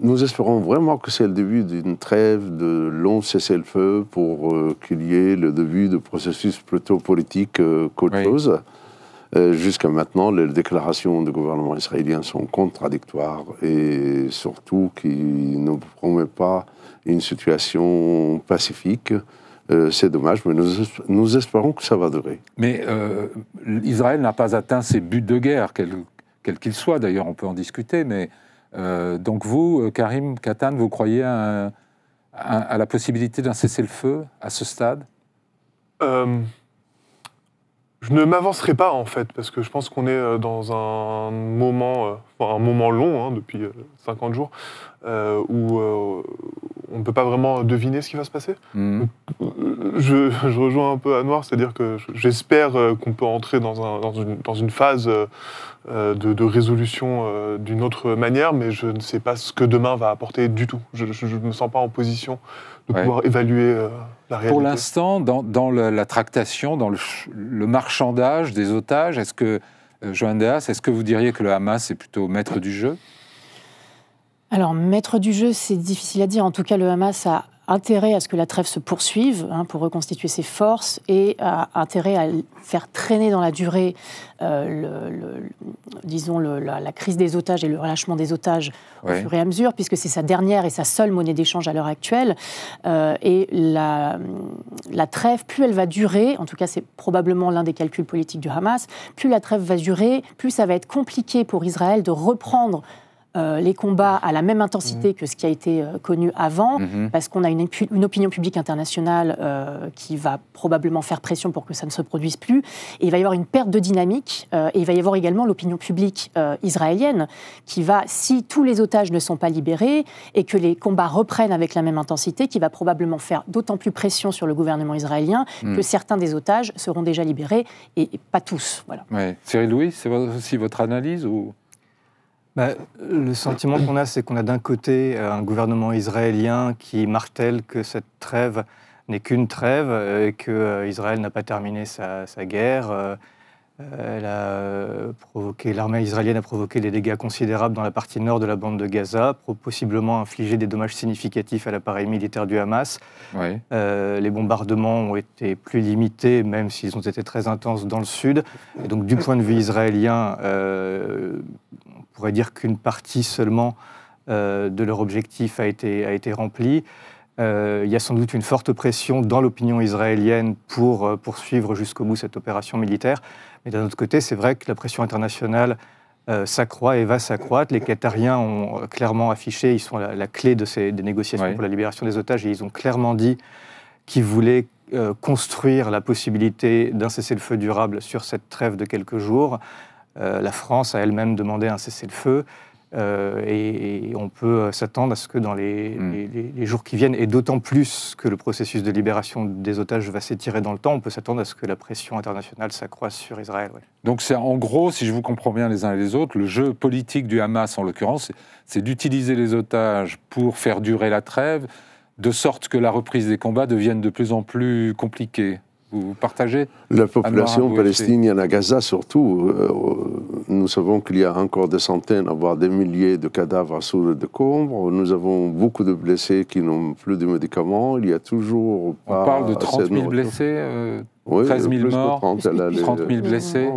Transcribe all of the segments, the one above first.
Nous espérons vraiment que c'est le début d'une trêve de long cessez-le-feu pour qu'il y ait le début de processus plutôt politique qu'autre chose. Jusqu'à maintenant, les déclarations du gouvernement israélien sont contradictoires et surtout qui ne promettent pas une situation pacifique. C'est dommage, mais nous espérons que ça va durer. Mais Israël n'a pas atteint ses buts de guerre, quels qu'ils soient, d'ailleurs, on peut en discuter, mais donc vous, Karim Katan, vous croyez à la possibilité d'un cessez-le-feu à ce stade ? Je ne m'avancerai pas, en fait, parce que je pense qu'on est dans un moment long, depuis 50 jours, où on ne peut pas vraiment deviner ce qui va se passer. Donc, je rejoins un peu Anouar, c'est-à-dire que j'espère qu'on peut entrer dans une phase de résolution d'une autre manière, mais je ne sais pas ce que demain va apporter du tout. Je ne me sens pas en position de pouvoir évaluer la réalité. Pour l'instant, dans la tractation, dans le marchandage des otages, est-ce que, Joanne Dehaas, est-ce que vous diriez que le Hamas est plutôt maître du jeu ? Alors, maître du jeu, c'est difficile à dire. En tout cas, le Hamas a intérêt à ce que la trêve se poursuive pour reconstituer ses forces et a intérêt à faire traîner dans la durée la crise des otages et le relâchement des otages au fur et à mesure, puisque c'est sa dernière et sa seule monnaie d'échange à l'heure actuelle. Et la trêve, plus elle va durer, en tout cas c'est probablement l'un des calculs politiques du Hamas, plus la trêve va durer, plus ça va être compliqué pour Israël de reprendre les combats à la même intensité que ce qui a été connu avant, parce qu'on a une opinion publique internationale qui va probablement faire pression pour que ça ne se produise plus. Et il va y avoir une perte de dynamique, et il va y avoir également l'opinion publique israélienne qui va, si tous les otages ne sont pas libérés et que les combats reprennent avec la même intensité, qui va probablement faire d'autant plus pression sur le gouvernement israélien que certains des otages seront déjà libérés, et pas tous. Voilà. Cyril Louis, c'est aussi votre analyse ou... Le sentiment qu'on a, c'est qu'on a d'un côté un gouvernement israélien qui martèle que cette trêve n'est qu'une trêve et qu'Israël n'a pas terminé sa guerre. L'armée israélienne a provoqué des dégâts considérables dans la partie nord de la bande de Gaza, possiblement infligé des dommages significatifs à l'appareil militaire du Hamas. Les bombardements ont été plus limités, même s'ils ont été très intenses dans le sud. Et donc, du point de vue israélien, on pourrait dire qu'une partie seulement de leur objectif a été remplie. Il y a sans doute une forte pression dans l'opinion israélienne pour poursuivre jusqu'au bout cette opération militaire. Mais d'un autre côté, c'est vrai que la pression internationale s'accroît et va s'accroître. Les Qatariens ont clairement affiché, ils sont la clé des négociations pour la libération des otages, et ils ont clairement dit qu'ils voulaient construire la possibilité d'un cessez-le-feu durable sur cette trêve de quelques jours. La France a elle-même demandé un cessez-le-feu. Et on peut s'attendre à ce que dans les jours qui viennent, et d'autant plus que le processus de libération des otages va s'étirer dans le temps, on peut s'attendre à ce que la pression internationale s'accroisse sur Israël. Donc c'est en gros, si je vous comprends bien les uns et les autres, le jeu politique du Hamas en l'occurrence, c'est d'utiliser les otages pour faire durer la trêve, de sorte que la reprise des combats devienne de plus en plus compliquée. Vous partagez ? La population palestinienne à Gaza, surtout, nous savons qu'il y a encore des centaines, voire des milliers de cadavres sous le décombre. Nous avons beaucoup de blessés qui n'ont plus de médicaments. Il y a toujours pas... On parle de 30 000 blessés, 13 000 morts, 30 000 blessés.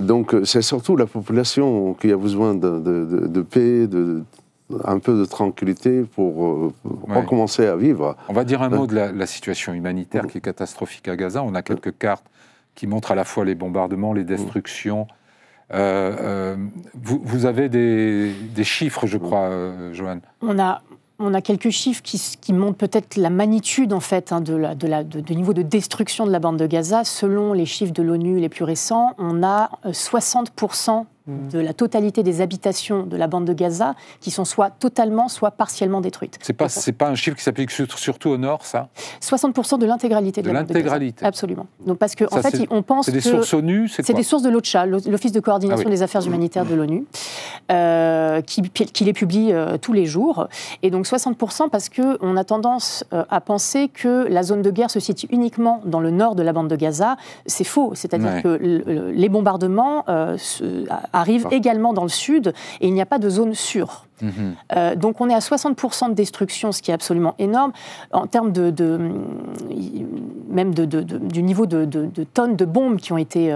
Donc c'est surtout la population qui a besoin de paix, un peu de tranquillité pour recommencer à vivre. On va dire un mot de la situation humanitaire qui est catastrophique à Gaza. On a quelques cartes qui montrent à la fois les bombardements, les destructions. Vous avez des chiffres, je crois, Joanne. On a quelques chiffres qui montrent peut-être la magnitude en fait, du niveau de destruction de la bande de Gaza. Selon les chiffres de l'ONU les plus récents, on a 60% de la totalité des habitations de la bande de Gaza qui sont soit totalement, soit partiellement détruites. C'est pas un chiffre qui s'applique surtout au nord, ça ? 60% de l'intégralité de la bande de Gaza. Absolument. Donc parce qu'en fait, on pense que... C'est des sources ONU ? C'est des sources de l'OCHA, l'Office de coordination des affaires humanitaires de l'ONU, qui les publie tous les jours. Et donc 60% parce qu'on a tendance à penser que la zone de guerre se situe uniquement dans le nord de la bande de Gaza. C'est faux. C'est-à-dire que les bombardements arrivent également dans le sud, et il n'y a pas de zone sûre. Donc on est à 60% de destruction, ce qui est absolument énorme. En termes même du niveau de tonnes de bombes qui ont été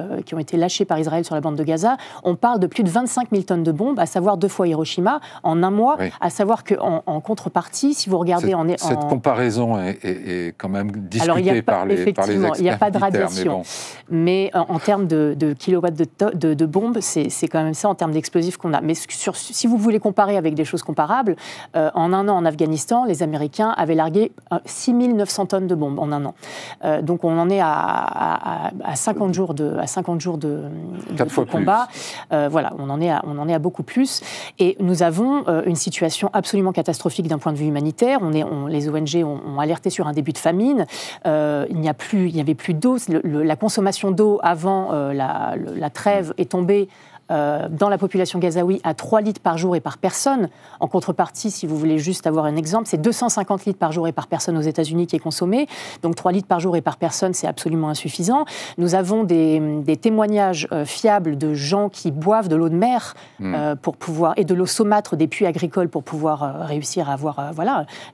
lâchées par Israël sur la bande de Gaza, on parle de plus de 25 000 tonnes de bombes, à savoir 2 fois Hiroshima, en un mois, à savoir qu'en contrepartie, si vous regardez... Cette comparaison est quand même discutée par les experts. Il n'y a pas de radiation. Mais en termes de kilowatts de bombes, c'est quand même ça en termes d'explosifs qu'on a. Mais si vous voulez comparer avec des choses comparables, en un an en Afghanistan, les Américains avaient largué 6 900 tonnes de bombes en un an. Donc on en est à 50 jours de combat. Voilà, on en est à beaucoup plus. Et nous avons une situation absolument catastrophique d'un point de vue humanitaire. Les ONG ont alerté sur un début de famine. Il n'y avait plus d'eau. La consommation d'eau avant la trêve est tombée dans la population gazaoui à 3 litres par jour et par personne. En contrepartie, si vous voulez juste avoir un exemple, c'est 250 litres par jour et par personne aux États-Unis qui est consommé. Donc 3 litres par jour et par personne, c'est absolument insuffisant. Nous avons des témoignages fiables de gens qui boivent de l'eau de mer pour pouvoir, et de l'eau saumâtre des puits agricoles pour pouvoir réussir à avoir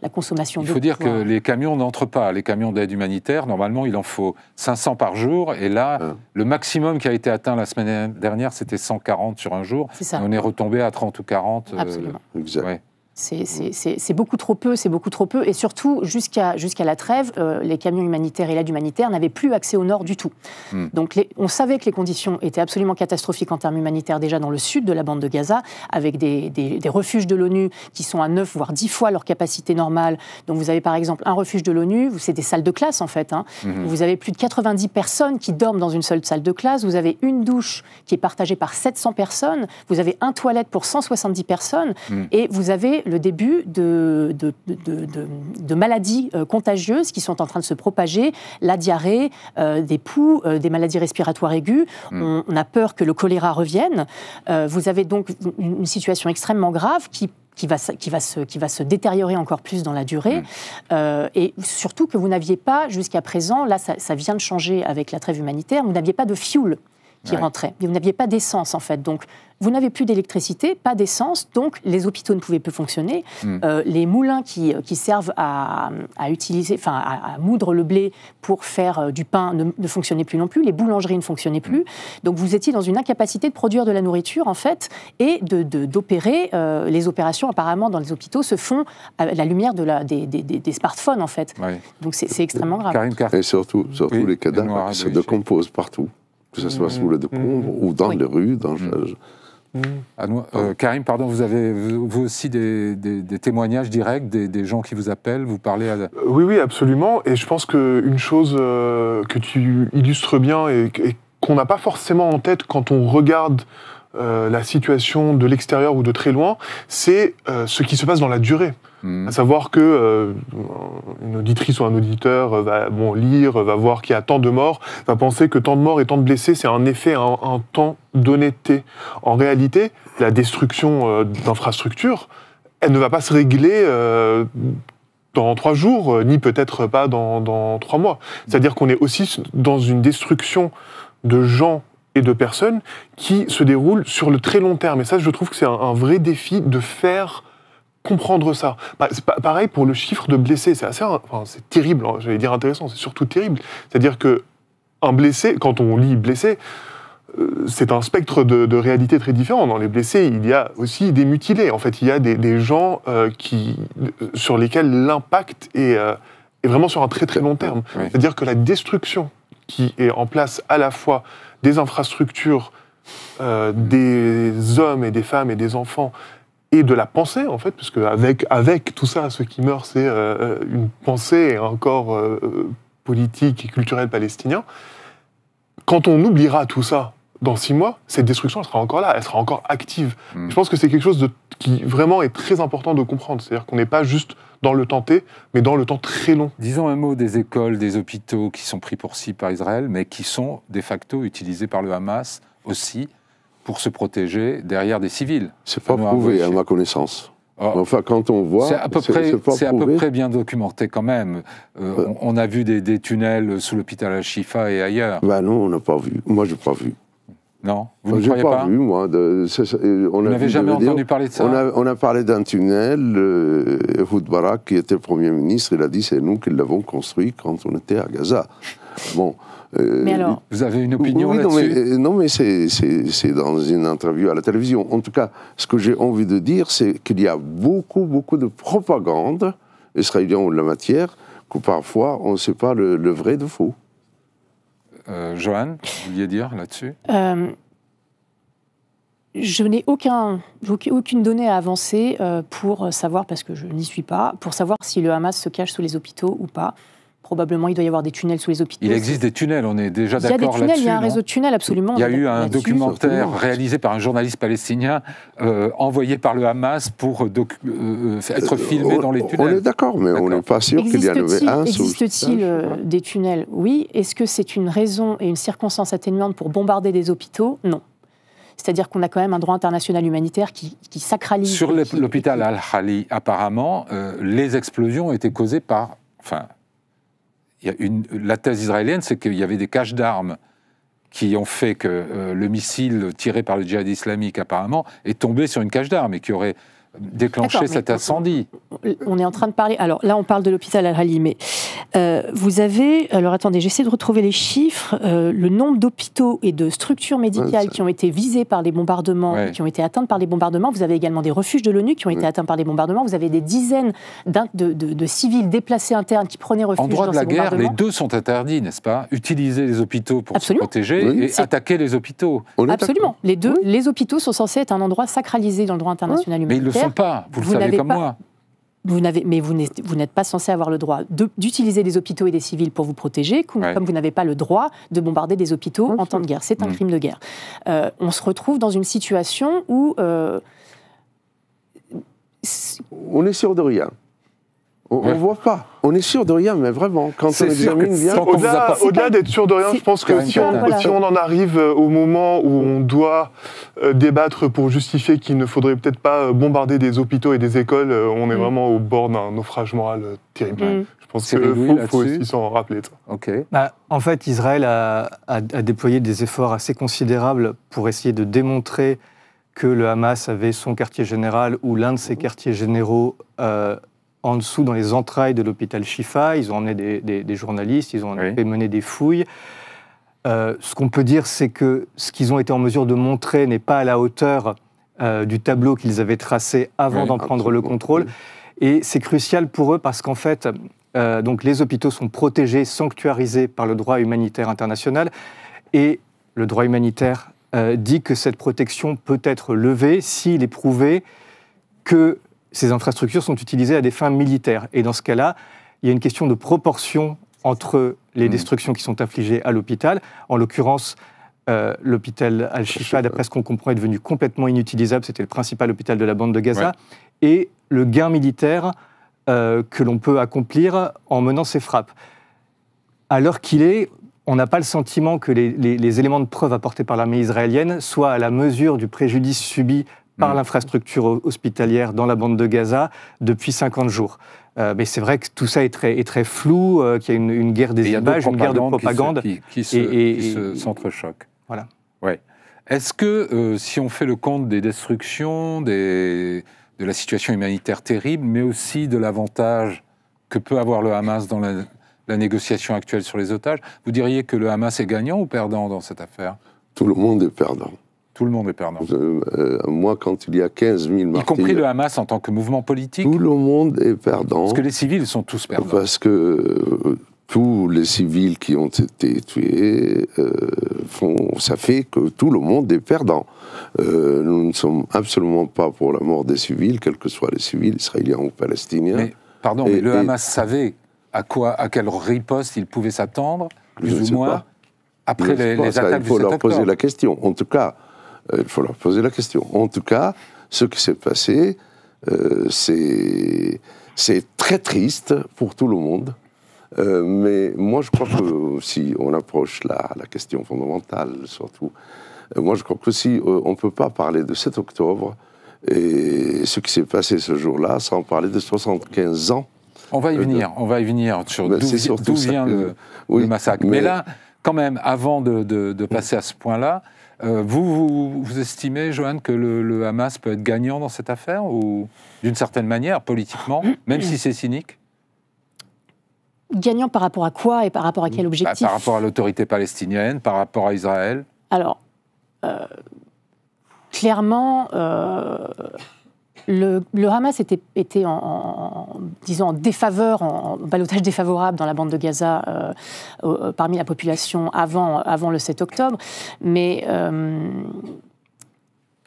la consommation d'eau. Il faut dire que les camions n'entrent pas. Les camions d'aide humanitaire, normalement, il en faut 500 par jour. Et là, le maximum qui a été atteint la semaine dernière, c'était 140 sur un jour. Et on est retombé à 30 ou 40. Absolument. Exact. Ouais. C'est beaucoup trop peu, et surtout, jusqu'à la trêve, les camions humanitaires et l'aide humanitaire n'avaient plus accès au nord du tout. Donc on savait que les conditions étaient absolument catastrophiques en termes humanitaires déjà dans le sud de la bande de Gaza, avec des refuges de l'ONU qui sont à 9 voire 10 fois leur capacité normale. Donc vous avez par exemple un refuge de l'ONU, c'est des salles de classe en fait, vous avez plus de 90 personnes qui dorment dans une seule salle de classe, vous avez une douche qui est partagée par 700 personnes, vous avez une toilette pour 170 personnes, et vous avez le début de maladies contagieuses qui sont en train de se propager, la diarrhée, des poux, des maladies respiratoires aiguës. On a peur que le choléra revienne. Vous avez donc une situation extrêmement grave qui va se détériorer encore plus dans la durée, et surtout que vous n'aviez pas, jusqu'à présent, là ça vient de changer avec la trêve humanitaire, vous n'aviez pas de fuel qui rentrait. Vous n'aviez pas d'essence, en fait. Donc, vous n'avez plus d'électricité, pas d'essence, donc les hôpitaux ne pouvaient plus fonctionner. Les moulins qui servent à moudre le blé pour faire du pain ne fonctionnaient plus non plus. Les boulangeries ne fonctionnaient plus. Donc, vous étiez dans une incapacité de produire de la nourriture, en fait, et d'opérer. Les opérations, apparemment, dans les hôpitaux se font à la lumière des smartphones, en fait. Donc, c'est extrêmement grave. Et surtout les cadavres se décomposent partout, que ce soit sous les décombres ou dans les rues. Karim, pardon, vous avez vous aussi des témoignages directs, des gens qui vous appellent, vous parlez à... Oui, absolument. Et je pense qu'une chose que tu illustres bien et qu'on n'a pas forcément en tête quand on regarde la situation de l'extérieur ou de très loin, c'est ce qui se passe dans la durée. À savoir que une auditrice ou un auditeur va lire, va voir qu'il y a tant de morts, va penser que tant de morts et tant de blessés, c'est un effet, un temps d'honnêteté. En réalité, la destruction d'infrastructures, elle ne va pas se régler dans 3 jours, ni peut-être pas dans 3 mois. C'est-à-dire qu'on est aussi dans une destruction de gens et de personnes qui se déroulent sur le très long terme. Et ça, je trouve que c'est un vrai défi de faire comprendre ça. C'est pareil pour le chiffre de blessés. C'est c'est terrible, hein, j'allais dire intéressant, c'est surtout terrible. C'est-à-dire qu'un blessé, quand on lit blessé, c'est un spectre de réalité très différent. Dans les blessés, il y a aussi des mutilés. En fait, il y a des gens sur lesquels l'impact est vraiment sur un très très long terme. C'est-à-dire que la destruction qui est en place à la fois des infrastructures, des hommes et des femmes et des enfants, et de la pensée, en fait, parce qu'avec tout ça, ce qui meurt, c'est une pensée et un corps politique et culturel palestinien. Quand on oubliera tout ça dans 6 mois, cette destruction, elle sera encore là, elle sera encore active. Je pense que c'est quelque chose qui vraiment est très important de comprendre. C'est-à-dire qu'on n'est pas juste dans le temps T, mais dans le temps très long. Disons un mot des écoles, des hôpitaux qui sont pris pour cible par Israël, mais qui sont de facto utilisés par le Hamas aussi, pour se protéger derrière des civils. C'est pas prouvé, à ma connaissance. Enfin, quand on voit... C'est à peu près bien documenté quand même. On a vu des tunnels sous l'hôpital Al-Shifa et ailleurs. Non, on n'a pas vu. Moi, je n'ai pas vu. Non, vous ne croyez pas? Vu, moi. Vous n'avez jamais entendu parler de ça? On a parlé d'un tunnel. Ehud Barak, qui était Premier ministre, il a dit c'est nous qui l'avons construit quand on était à Gaza. Bon. Mais alors, vous avez une opinion là-dessus? Non, mais c'est dans une interview à la télévision. En tout cas, ce que j'ai envie de dire, c'est qu'il y a beaucoup de propagande israélienne en la matière, que parfois on ne sait pas le vrai de faux. Johan, vous vouliez dire là-dessus? Je n'ai aucune donnée à avancer pour savoir, parce que je n'y suis pas, pour savoir si le Hamas se cache sous les hôpitaux ou pas. Probablement, il doit y avoir des tunnels sous les hôpitaux. Il existe des tunnels, on est déjà d'accord là-dessus. Il y a des tunnels, il y a un réseau de tunnels, absolument. Il y a eu un documentaire réalisé par un journaliste palestinien envoyé par le Hamas pour être filmé dans les tunnels. On est d'accord, mais on n'est pas sûr qu'il y en avait un. Existe-t-il des tunnels? Oui. Est-ce que c'est une raison et une circonstance atténuante pour bombarder des hôpitaux? Non. C'est-à-dire qu'on a quand même un droit international humanitaire qui sacralise... Sur l'hôpital Al-Khali, apparemment, les explosions ont été causées par... Enfin, la thèse israélienne, c'est qu'il y avait des caches d'armes qui ont fait que le missile tiré par le djihad islamique, apparemment, est tombé sur une cache d'armes et qui aurait déclenché cet incendie. On est en train de parler... Alors là, on parle de l'hôpital Al-Khali, mais vous avez... Alors attendez, j'essaie de retrouver les chiffres. Le nombre d'hôpitaux et de structures médicales qui ont été visées par les bombardements, qui ont été atteintes par les bombardements. Vous avez également des refuges de l'ONU qui ont été atteints par les bombardements. Vous avez des dizaines de civils déplacés internes qui prenaient refuge dans ces bombardements. En droit de la guerre, les deux sont interdits, n'est-ce pas? Utiliser les hôpitaux pour se protéger et attaquer les hôpitaux. Absolument. Les deux. Les hôpitaux sont censés être un endroit sacralisé dans le droit international humanitaire. Pas, vous le savez comme moi. Mais vous n'êtes pas censé avoir le droit d'utiliser des hôpitaux et des civils pour vous protéger, comme vous n'avez pas le droit de bombarder des hôpitaux en temps de guerre. C'est un crime de guerre. On se retrouve dans une situation où... on est sûr de rien. On ne voit pas. On est sûr de rien, mais vraiment, quand on examine bien... Au-delà d'être sûr de rien, je pense que si on en arrive au moment où on doit débattre pour justifier qu'il ne faudrait peut-être pas bombarder des hôpitaux et des écoles, on est vraiment au bord d'un naufrage moral terrible. Je pense qu'il faut aussi s'en rappeler. En fait, Israël a déployé des efforts assez considérables pour essayer de démontrer que le Hamas avait son quartier général ou l'un de ses quartiers généraux en dessous, dans les entrailles de l'hôpital Shifa. Ils ont emmené des journalistes, ils ont fait mener des fouilles. Ce qu'on peut dire, c'est que ce qu'ils ont été en mesure de montrer n'est pas à la hauteur du tableau qu'ils avaient tracé avant d'en prendre le contrôle. Et c'est crucial pour eux parce qu'en fait, donc les hôpitaux sont protégés, sanctuarisés par le droit humanitaire international. Et le droit humanitaire dit que cette protection peut être levée s'il est prouvé que ces infrastructures sont utilisées à des fins militaires. Et dans ce cas-là, il y a une question de proportion entre les destructions qui sont infligées à l'hôpital. En l'occurrence, l'hôpital Al-Shifa, d'après ce qu'on comprend, est devenu complètement inutilisable. C'était le principal hôpital de la bande de Gaza. Et le gain militaire que l'on peut accomplir en menant ces frappes. À l'heure qu'il est, on n'a pas le sentiment que les éléments de preuve apportés par l'armée israélienne soient à la mesure du préjudice subi par l'infrastructure hospitalière dans la bande de Gaza depuis 50 jours. Mais c'est vrai que tout ça est très flou, qu'il y a une guerre des images, une guerre de propagande. Qui s'entrechoquent. Voilà. Ouais. Est-ce que, si on fait le compte des destructions, de la situation humanitaire terrible, mais aussi de l'avantage que peut avoir le Hamas dans la négociation actuelle sur les otages, vous diriez que le Hamas est gagnant ou perdant dans cette affaire? Tout le monde est perdant. Tout le monde est perdant. Moi, quand il y a 15 000 martyrs... Y compris le Hamas en tant que mouvement politique? Tout le monde est perdant. Parce que les civils sont tous perdants. Parce que tous les civils qui ont été tués, ça fait que tout le monde est perdant. Nous ne sommes absolument pas pour la mort des civils, quels que soient les civils, israéliens ou palestiniens. Mais, mais le Hamas savait à quelle riposte il pouvait s'attendre, plus ou moins, après les attaques du 7 octobre. Il faut leur poser la question. En tout cas, il faut leur poser la question. En tout cas, ce qui s'est passé, c'est très triste pour tout le monde. Mais moi, je crois que si on approche la question fondamentale, surtout, moi, je crois que si on ne peut pas parler de 7 octobre et ce qui s'est passé ce jour-là sans parler de 75 ans. On va y venir sur d'où vient le massacre. Mais là, quand même, avant de passer à ce point-là, vous estimez, Johan, que le Hamas peut être gagnant dans cette affaire, ou d'une certaine manière, politiquement, même si c'est cynique? Gagnant par rapport à quoi et par rapport à quel objectif? Par rapport à l'autorité palestinienne, par rapport à Israël? Alors, clairement, le Hamas était disons, en défaveur, en ballottage défavorable dans la bande de Gaza parmi la population avant le 7 octobre. Mais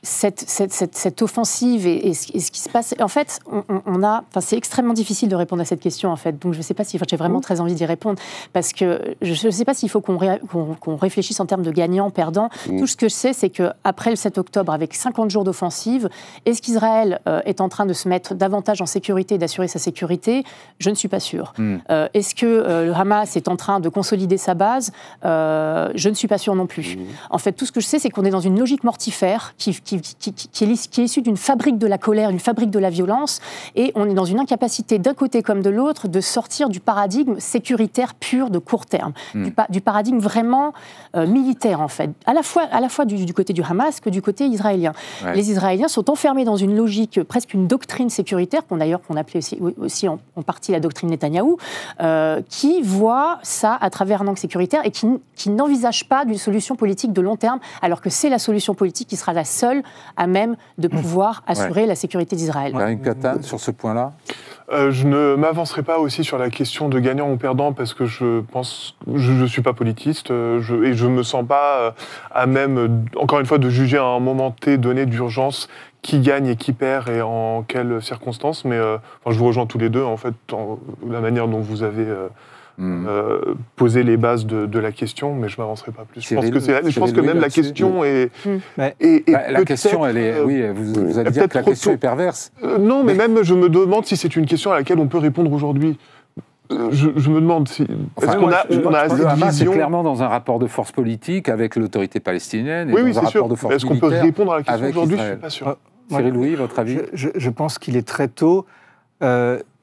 cette offensive et ce qui se passe, en fait, c'est extrêmement difficile de répondre à cette question, en fait. Donc, je ne sais pas si j'ai vraiment très envie d'y répondre, parce que je ne sais pas s'il faut qu'on réfléchisse en termes de gagnant-perdant. Tout ce que je sais, c'est qu'après le 7 octobre, avec 50 jours d'offensive, est-ce qu'Israël est en train de se mettre davantage en sécurité et d'assurer sa sécurité? Je ne suis pas sûre. Est-ce que le Hamas est en train de consolider sa base? Je ne suis pas sûre non plus. En fait, tout ce que je sais, c'est qu'on est dans une logique mortifère qui est issue d'une fabrique de la colère, d'une fabrique de la violence, et on est dans une incapacité d'un côté comme de l'autre de sortir du paradigme sécuritaire pur de court terme, du paradigme vraiment militaire, en fait, à la fois du côté du Hamas que du côté israélien. Ouais. Les Israéliens sont enfermés dans une logique, presque une doctrine sécuritaire, qu'on appelait aussi en partie la doctrine Netanyahou, qui voit ça à travers un angle sécuritaire et qui n'envisage pas d'une solution politique de long terme, alors que c'est la solution politique qui sera la seule à même de pouvoir assurer la sécurité d'Israël. Karine Katan, sur ce point-là? Je ne m'avancerai pas aussi sur la question de gagnant ou perdant, parce que je ne suis pas politiste et je ne me sens pas à même, encore une fois, de juger à un moment T donné d'urgence qui gagne et qui perd et en quelles circonstances. Mais je vous rejoins tous les deux, en fait, dans la manière dont vous avez poser les bases de la question, mais je ne m'avancerai pas plus. Je pense que même la question est... la question, elle est... Oui, vous allez dire que la question est perverse. Non, mais même, je me demande si c'est une question à laquelle on peut répondre aujourd'hui. Je me demande si... Parce qu'on a le Hamas est clairement dans un rapport de force politique avec l'autorité palestinienne, et dans un rapport de force militaire. Est-ce qu'on peut répondre à la question aujourd'hui? Je ne suis pas sûr. Cyril Louis, votre avis? Je pense qu'il est très tôt.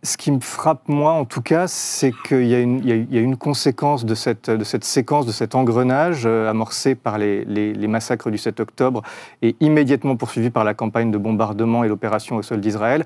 Ce qui me frappe, moi, en tout cas, c'est qu'il y a une conséquence de cette séquence, de cet engrenage amorcé par les massacres du 7 octobre et immédiatement poursuivi par la campagne de bombardement et l'opération au sol d'Israël,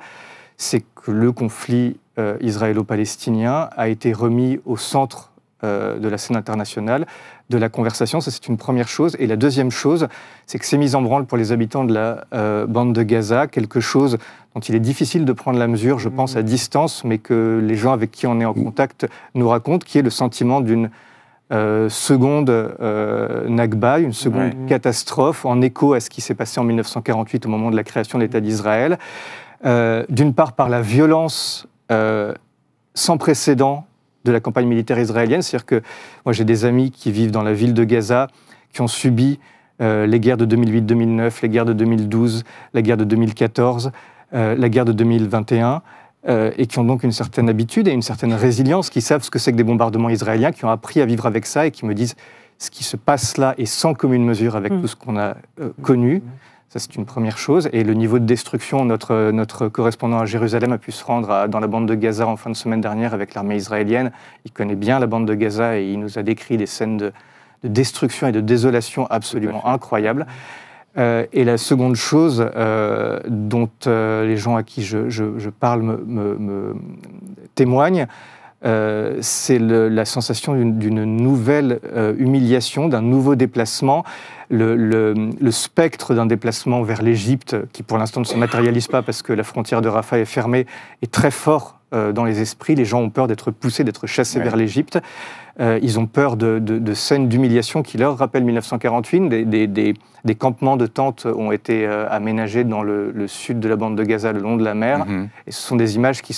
c'est que le conflit israélo-palestinien a été remis au centre de la scène internationale, de la conversation. Ça, c'est une première chose. Et la deuxième chose, c'est que c'est mis en branle pour les habitants de la bande de Gaza, quelque chose dont il est difficile de prendre la mesure, je pense, à distance, mais que les gens avec qui on est en contact nous racontent, qui est le sentiment d'une seconde Nakba, une seconde catastrophe, en écho à ce qui s'est passé en 1948 au moment de la création de l'État d'Israël. D'une part, par la violence sans précédent de la campagne militaire israélienne. C'est-à-dire que moi, j'ai des amis qui vivent dans la ville de Gaza, qui ont subi les guerres de 2008-2009, les guerres de 2012, la guerre de 2014, la guerre de 2021, et qui ont donc une certaine habitude et une certaine résilience, qui savent ce que c'est que des bombardements israéliens, qui ont appris à vivre avec ça et qui me disent ce qui se passe là est sans commune mesure avec tout ce qu'on a connu. Ça, c'est une première chose. Et le niveau de destruction, notre correspondant à Jérusalem a pu se rendre dans la bande de Gaza en fin de semaine dernière avec l'armée israélienne. Il connaît bien la bande de Gaza et il nous a décrit des scènes de destruction et de désolation absolument incroyables. Et la seconde chose dont les gens à qui je parle me témoignent, c'est la sensation d'une nouvelle humiliation, d'un nouveau déplacement. Le spectre d'un déplacement vers l'Égypte, qui pour l'instant ne se matérialise pas parce que la frontière de Rafah est fermée, est très fort dans les esprits. Les gens ont peur d'être poussés, d'être chassés vers l'Égypte. Ils ont peur de scènes d'humiliation qui leur rappellent 1948. Des campements de tentes ont été aménagés dans le sud de la bande de Gaza, le long de la mer. Et ce sont des images qui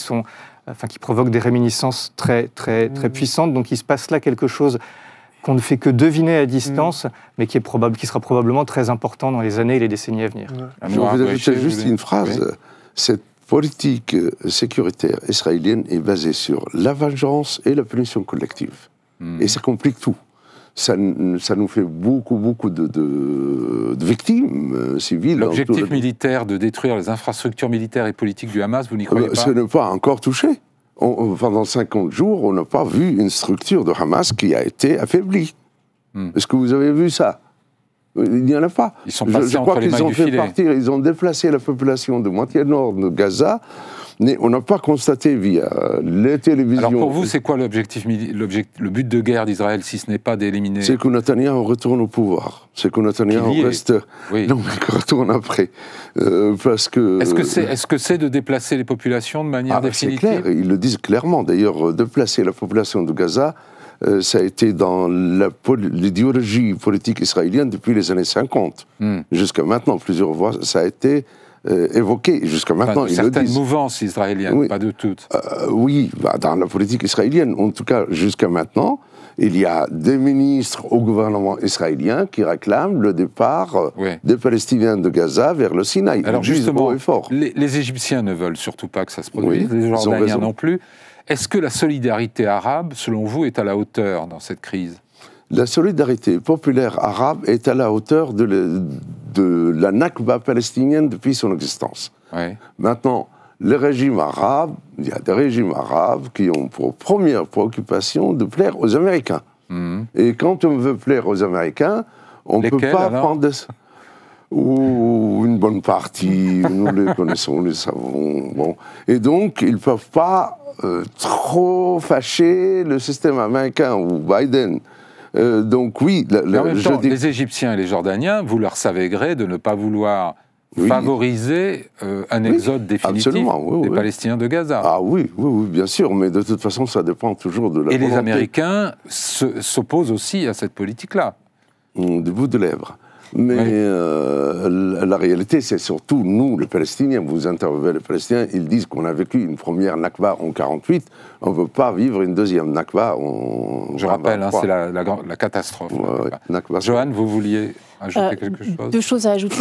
provoquent des réminiscences très, très, très puissantes. Donc il se passe là quelque chose qu'on ne fait que deviner à distance, mais qui sera probablement très important dans les années et les décennies à venir. Je vais vous ajouter juste une phrase. Oui. Cette politique sécuritaire israélienne est basée sur la vengeance et la punition collective. Et ça complique tout. Ça nous fait beaucoup de victimes civiles. L'objectif militaire de détruire les infrastructures militaires et politiques du Hamas, vous n'y croyez pas? Ce n'est pas encore touché. Pendant 50 jours, on n'a pas vu une structure de Hamas qui a été affaiblie. Est-ce que vous avez vu ça? Il n'y en a pas. Ils sont passés entre les mailles du filet. Ils ont déplacé la population de moitié nord de Gaza, mais on n'a pas constaté via les télévisions... Alors pour vous, c'est quoi le but de guerre d'Israël, si ce n'est pas d'éliminer... C'est que Netanyahou retourne au pouvoir. C'est que Netanyahou reste... Oui. Non, mais qu'il retourne après. Parce que... Est-ce que c'est de déplacer les populations de manière définitive? C'est clair, ils le disent clairement. D'ailleurs, déplacer la population de Gaza... ça a été dans l'idéologie politique israélienne depuis les années 50. Jusqu'à maintenant, plusieurs fois, ça a été évoqué. Jusqu'à maintenant, ils le disent. Certaines mouvances israéliennes, pas de toutes. Oui, dans la politique israélienne, en tout cas jusqu'à maintenant, il y a des ministres au gouvernement israélien qui réclament le départ des Palestiniens de Gaza vers le Sinaï. Alors justement, les Égyptiens ne veulent surtout pas que ça se produise, les Jordaniens non plus. Est-ce que la solidarité arabe, selon vous, est à la hauteur dans cette crise? La solidarité populaire arabe est à la hauteur de la Nakba palestinienne depuis son existence. Maintenant, les régimes arabes, il y a des régimes arabes qui ont pour première préoccupation de plaire aux Américains. Et quand on veut plaire aux Américains, on ne peut pas prendre... Ou une bonne partie, nous les connaissons, nous les savons. Bon. Et donc, ils ne peuvent pas trop fâcher le système américain ou Biden. Donc oui... les Égyptiens et les Jordaniens, vous leur savez gré de ne pas vouloir favoriser un exode définitif des Palestiniens de Gaza. Ah oui, bien sûr, mais de toute façon, ça dépend toujours de la volonté. Et les Américains s'opposent aussi à cette politique-là. Du bout de lèvres. Mais la réalité, c'est surtout nous, les Palestiniens. Vous interviewez les Palestiniens, ils disent qu'on a vécu une première Nakba en 1948. On ne veut pas vivre une deuxième Nakba en... Je rappelle, c'est la catastrophe. Joanne, vous vouliez ajouter quelque chose? Deux choses à ajouter.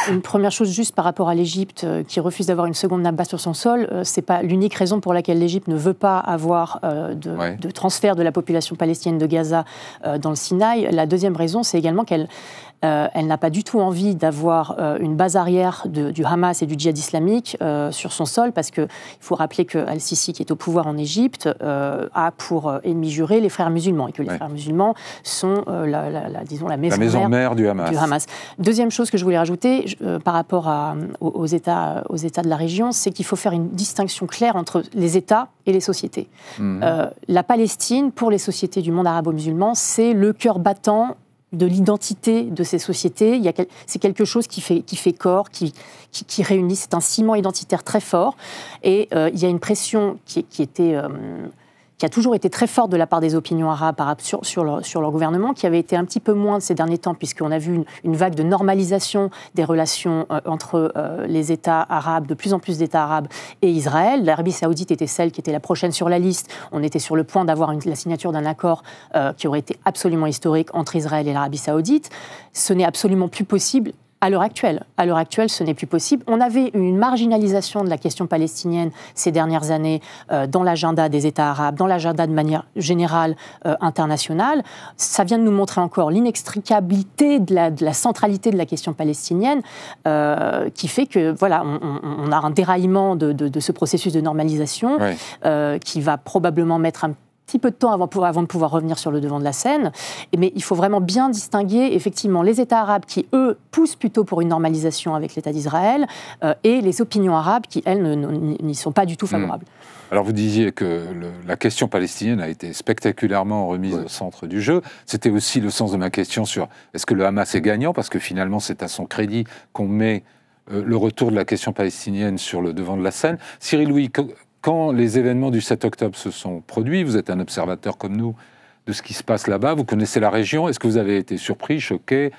Une première chose, juste par rapport à l'Égypte, qui refuse d'avoir une seconde Nakba sur son sol. Ce n'est pas l'unique raison pour laquelle l'Égypte ne veut pas avoir de transfert de la population palestinienne de Gaza dans le Sinaï. La deuxième raison, c'est également qu'elle n'a pas du tout envie d'avoir une base arrière du Hamas et du djihad islamique sur son sol, parce qu'il faut rappeler que Al-Sisi, qui est au pouvoir en Égypte, a pour ennemi juré les frères musulmans, et que les frères musulmans sont la maison mère du Hamas. Deuxième chose que je voulais rajouter par rapport aux États de la région, c'est qu'il faut faire une distinction claire entre les États et les sociétés. La Palestine, pour les sociétés du monde arabo-musulman, c'est le cœur battant de l'identité de ces sociétés. C'est quelque chose qui fait corps, qui réunit. C'est un ciment identitaire très fort. Et il y a une pression qui a toujours été très forte de la part des opinions arabes sur leur gouvernement, qui avait été un petit peu moins ces derniers temps, puisqu'on a vu une vague de normalisation des relations entre les États arabes, de plus en plus d'États arabes et Israël. L'Arabie saoudite était celle qui était la prochaine sur la liste. On était sur le point d'avoir la signature d'un accord qui aurait été absolument historique entre Israël et l'Arabie saoudite. Ce n'est absolument plus possible. À l'heure actuelle, ce n'est plus possible. On avait une marginalisation de la question palestinienne ces dernières années dans l'agenda des États arabes, dans l'agenda de manière générale internationale. Ça vient de nous montrer encore l'inextricabilité de la centralité de la question palestinienne, qui fait que voilà, on a un déraillement de ce processus de normalisation qui va probablement mettre un petit peu de temps avant de pouvoir revenir sur le devant de la scène. Mais il faut vraiment bien distinguer, effectivement, les États arabes qui, eux, poussent plutôt pour une normalisation avec l'État d'Israël et les opinions arabes qui, elles, n'y sont pas du tout favorables. Alors vous disiez que la question palestinienne a été spectaculairement remise au centre du jeu. C'était aussi le sens de ma question sur est-ce que le Hamas est gagnant, parce que finalement c'est à son crédit qu'on met le retour de la question palestinienne sur le devant de la scène. Cyril Louis, quand les événements du 7 octobre se sont produits, vous êtes un observateur comme nous de ce qui se passe là-bas, vous connaissez la région, est-ce que vous avez été surpris, choqué?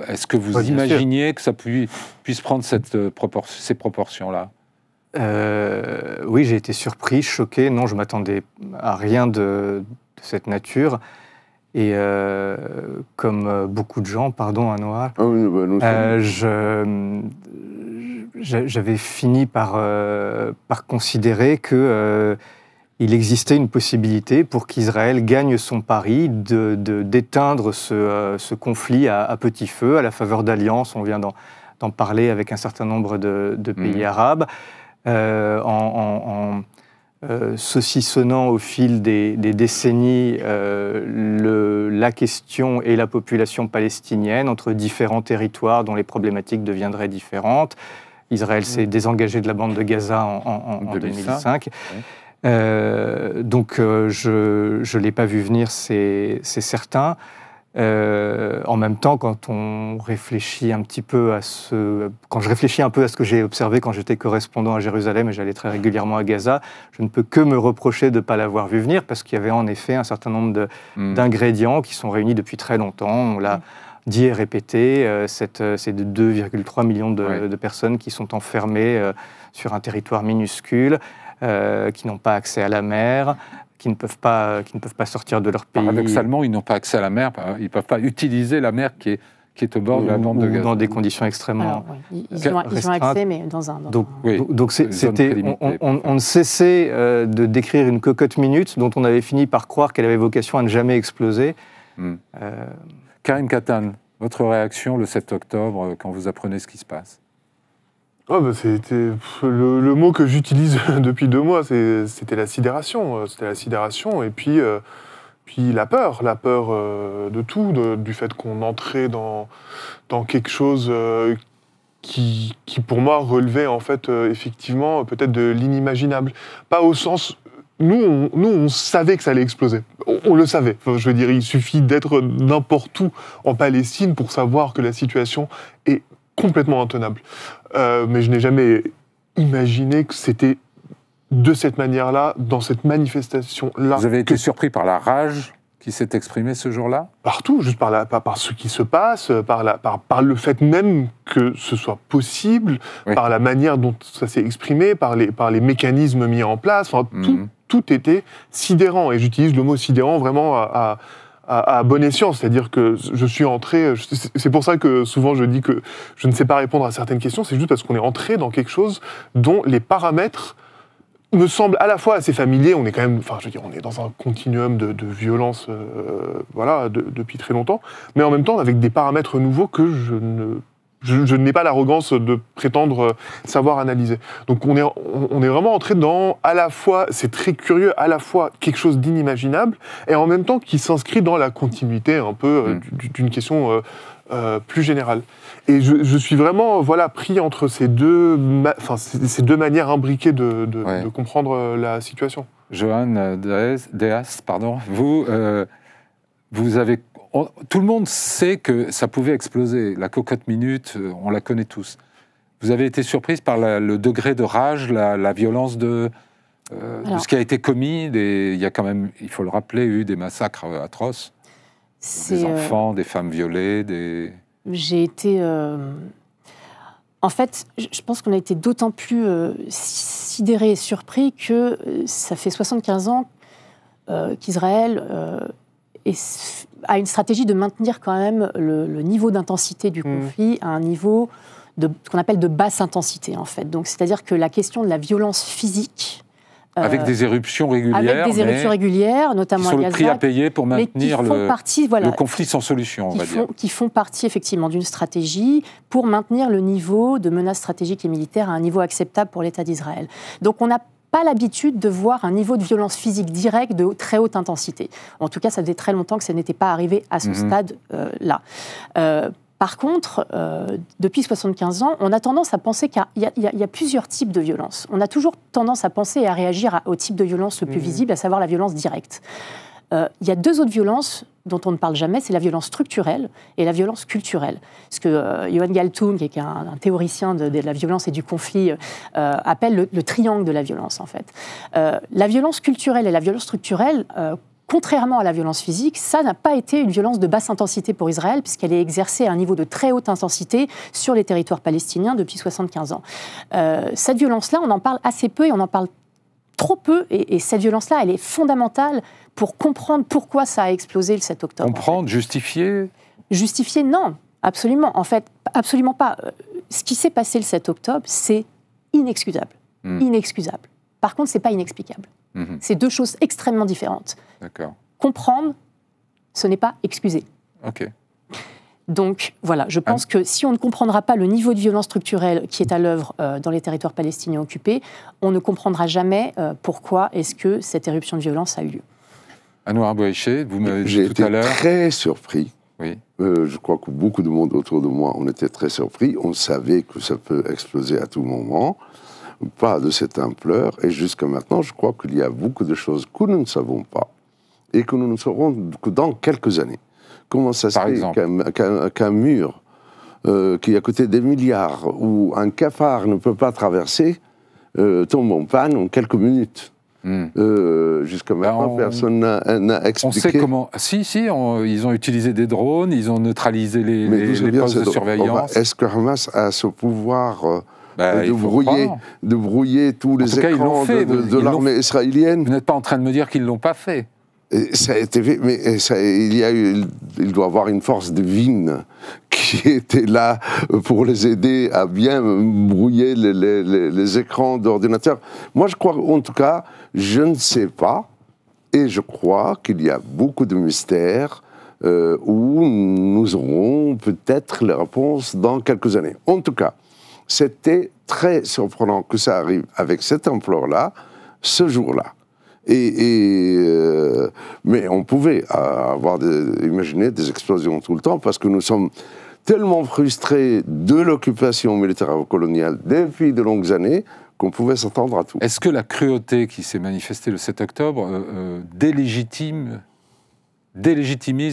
Est-ce que vous imaginiez que ça puisse prendre ces proportions-là? Oui, j'ai été surpris, choqué. Non, je ne m'attendais à rien de cette nature. Et comme beaucoup de gens, pardon, Anouar, j'avais fini par considérer qu'il existait une possibilité pour qu'Israël gagne son pari d'éteindre ce conflit à petit feu, à la faveur d'alliances. On vient d'en parler avec un certain nombre de pays arabes, en saucissonnant au fil des décennies la question et la population palestinienne entre différents territoires dont les problématiques deviendraient différentes. Israël s'est désengagé de la bande de Gaza en 2005. Donc je ne l'ai pas vu venir, c'est certain. En même temps, quand je réfléchis un peu à ce que j'ai observé quand j'étais correspondant à Jérusalem et j'allais très régulièrement à Gaza, je ne peux que me reprocher de ne pas l'avoir vu venir parce qu'il y avait en effet un certain nombre d'ingrédients qui sont réunis depuis très longtemps. On l'a dit et répété, c'est de 2,3 millions de personnes qui sont enfermées sur un territoire minuscule, qui n'ont pas accès à la mer, qui ne peuvent pas sortir de leur pays. Paradoxalement, ils n'ont pas accès à la mer, ils ne peuvent pas utiliser la mer qui est au bord de la bande de Gaza. Dans des conditions extrêmement ils ont accès, mais dans un... Donc on ne cessait de décrire une cocotte minute dont on avait fini par croire qu'elle avait vocation à ne jamais exploser. Karim Katan, votre réaction le 7 octobre quand vous apprenez ce qui se passe? C'était le mot que j'utilise depuis 2 mois, c'était la sidération. C'était la sidération et puis la peur de tout, du fait qu'on entrait dans quelque chose qui pour moi relevait en fait effectivement peut-être de l'inimaginable. Pas au sens... Nous, on savait que ça allait exploser. On le savait. Enfin, je veux dire, il suffit d'être n'importe où en Palestine pour savoir que la situation est complètement intenable. Mais je n'ai jamais imaginé que c'était de cette manière-là, dans cette manifestation-là. Vous avez été surpris par la rage qui s'est exprimée ce jour-là? Partout, juste par ce qui se passe, par le fait même que ce soit possible, par la manière dont ça s'est exprimé, par les mécanismes mis en place. Enfin, tout était sidérant. Et j'utilise le mot sidérant vraiment à bon escient, c'est-à-dire que je suis entré... C'est pour ça que souvent je dis que je ne sais pas répondre à certaines questions, c'est juste parce qu'on est entré dans quelque chose dont les paramètres me semblent à la fois assez familiers. On est quand même... Enfin, je veux dire, on est dans un continuum de violence, depuis très longtemps, mais en même temps avec des paramètres nouveaux que je n'ai pas l'arrogance de prétendre savoir analyser. Donc on est vraiment entré dans, à la fois, c'est très curieux, à la fois quelque chose d'inimaginable, et en même temps qui s'inscrit dans la continuité un peu d'une question plus générale. Et je suis vraiment pris entre ces deux manières imbriquées de comprendre la situation. Johan Deas, vous avez... Tout le monde sait que ça pouvait exploser. La cocotte minute, on la connaît tous. Vous avez été surprise par le degré de rage, la violence de ce qui a été commis. Il y a quand même, il faut le rappeler, eu des massacres atroces. Des enfants, des femmes violées, J'ai été... En fait, je pense qu'on a été d'autant plus sidérés et surpris que ça fait 75 ans qu'Israël... a une stratégie de maintenir quand même le niveau d'intensité du conflit à un niveau ce qu'on appelle de basse intensité, en fait. Donc, c'est-à-dire que la question de la violence physique... avec des éruptions régulières, notamment à Gaza. Qui sont le prix à payer pour maintenir le conflit sans solution, on va dire. Qui font partie, effectivement, d'une stratégie pour maintenir le niveau de menace stratégique et militaire à un niveau acceptable pour l'État d'Israël. Donc, on n'a pas l'habitude de voir un niveau de violence physique directe de très haute intensité. En tout cas, ça faisait très longtemps que ça n'était pas arrivé à ce stade-là. Par contre, depuis 75 ans, on a tendance à penser qu'il y a plusieurs types de violences. On a toujours tendance à penser et à réagir au type de violence le plus visible, à savoir la violence directe. Il y a 2 autres violences dont on ne parle jamais, c'est la violence structurelle et la violence culturelle. Ce que Johan Galtung, qui est un théoricien de la violence et du conflit, appelle le triangle de la violence, en fait. La violence culturelle et la violence structurelle, contrairement à la violence physique, ça n'a pas été une violence de basse intensité pour Israël, puisqu'elle est exercée à un niveau de très haute intensité sur les territoires palestiniens depuis 75 ans. Cette violence-là, on en parle assez peu et on en parle trop peu, et cette violence-là, elle est fondamentale pour comprendre pourquoi ça a explosé le 7 octobre. Comprendre, justifier ? Justifier, non, absolument. En fait, absolument pas. Ce qui s'est passé le 7 octobre, c'est inexcusable. Inexcusable. Par contre, c'est pas inexplicable. C'est 2 choses extrêmement différentes. D'accord. Comprendre, ce n'est pas excuser. Ok. Donc voilà, je pense que si on ne comprendra pas le niveau de violence structurelle qui est à l'œuvre dans les territoires palestiniens occupés, on ne comprendra jamais pourquoi est-ce que cette éruption de violence a eu lieu. Anouar Bouaïché, vous m'avez dit J'ai tout à l'heure... été très surpris. Oui. Je crois que beaucoup de monde autour de moi, on était très surpris. On savait que ça peut exploser à tout moment. Pas de cette ampleur. Et jusqu'à maintenant, je crois qu'il y a beaucoup de choses que nous ne savons pas et que nous ne saurons que dans quelques années. Comment ça se fait qu'un mur qui a coûté des milliards, où un cafard ne peut pas traverser, tombe en panne en quelques minutes. Jusqu'à maintenant, personne n'a expliqué. On sait comment... ils ont utilisé des drones, ils ont neutralisé les postes de surveillance. Est-ce que Hamas a ce pouvoir de brouiller tous les écrans de l'armée israélienne? Vous n'êtes pas en train de me dire qu'ils ne l'ont pas fait? Ça a été fait, mais il doit avoir une force divine qui était là pour les aider à bien brouiller les écrans d'ordinateur. Moi, je crois, en tout cas, je ne sais pas, et je crois qu'il y a beaucoup de mystères où nous aurons peut-être les réponses dans quelques années. En tout cas, c'était très surprenant que ça arrive avec cette ampleur-là, ce jour-là. Mais on pouvait imaginer des explosions tout le temps parce que nous sommes tellement frustrés de l'occupation militaire coloniale depuis de longues années qu'on pouvait s'attendre à tout. Est-ce que la cruauté qui s'est manifestée le 7 octobre délégitimise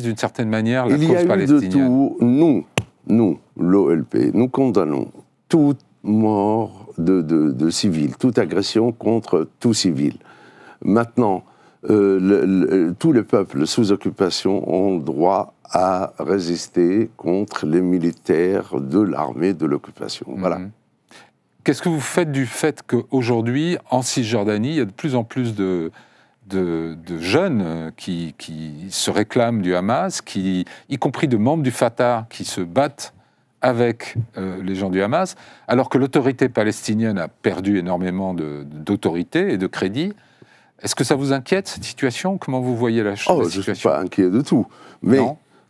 d'une certaine manière la cause palestinienne? Il y a eu de tout. Nous, l'OLP, nous condamnons toute mort de civils, toute agression contre tout civil. Maintenant, tous les peuples sous occupation ont droit à résister contre les militaires de l'armée de l'occupation. Voilà. Qu'est-ce que vous faites du fait qu'aujourd'hui, en Cisjordanie, il y a de plus en plus de jeunes qui se réclament du Hamas, y compris de membres du Fatah qui se battent avec les gens du Hamas, alors que l'autorité palestinienne a perdu énormément d'autorité et de crédit? Est-ce que ça vous inquiète, cette situation? Comment vous voyez la situation? Je ne suis pas inquiet du tout. Mais